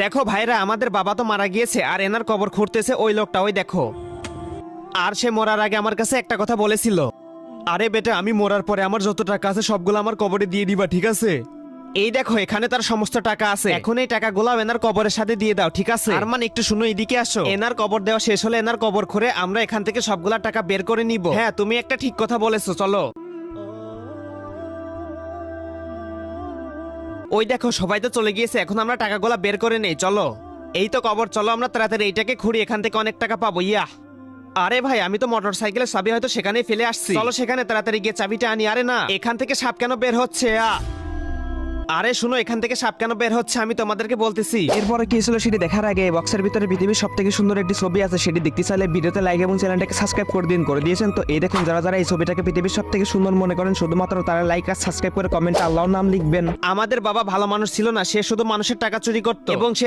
দেখো ভাইরা, আমাদের বাবা তো মারা গিয়েছে, আর এনার কবর খুঁড়তেছে ওই লোকটা, ওই দেখো। আর সে মরার আগে আমার কাছে একটা কথা বলেছিল, আরে বেটা, আমি মরার পরে আমার যত টাকা আছে সবগুলো আমার কবরে দিয়ে দিবা, ঠিক আছে? এই দেখো, এখানে তার সমস্ত টাকা আছে। এখন এই টাকাগুলো এনার কবরের সাথে দিয়ে দাও, ঠিক আছে? আর মানে একটু শুনো, এদিকে আসো। এনার কবর দেওয়া শেষ হলে এনার কবর খুঁড়ে আমরা এখান থেকে সবগুলা টাকা বের করে নিব। হ্যাঁ, তুমি একটা ঠিক কথা বলেছো, চলো। ওই দেখো, সবাই তো চলে গিয়েছে, এখন আমরা টাকাগুলা বের করে নেই, চলো। এই তো কবর, চলো আমরা তাড়াতাড়ি এইটাকে খুঁড়ি, এখান থেকে অনেক টাকা পাবো। ইয়া, আরে ভাই, আমি তো মোটর সাইকেলের চাবি হয়তো সেখানেই ফেলে আসছি, চলো সেখানে তাড়াতাড়ি গিয়ে চাবিটা আনি। আরে না, এখান থেকে সাপ কেন বের হচ্ছে? আরে শুনো, এখান থেকে সাপ কেন বের হচ্ছে আমি তোমাদেরকে বলতেছি। এরপরে কি ছিল সেটি দেখার আগে বক্সের ভিতরে পৃথিবীর সব থেকে সুন্দর একটি ছবি আছে, সেটি দেখতে চাইলে ভিডিওতে লাইক এবং চ্যানেলটাকে সাবস্ক্রাইব করে দিন। করে দিয়েছেন তো? এই দেখুন, যারা যারা এই ছবিটাকে পৃথিবীর সব থেকে সুন্দর মনে করেন শুধুমাত্র তারা লাইক আর সাবস্ক্রাইব করে কমেন্টে আল্লাহর নাম লিখবেন। আমাদের বাবা ভালো মানুষ ছিল না, সে শুধু মানুষের টাকা চুরি করতো এবং সে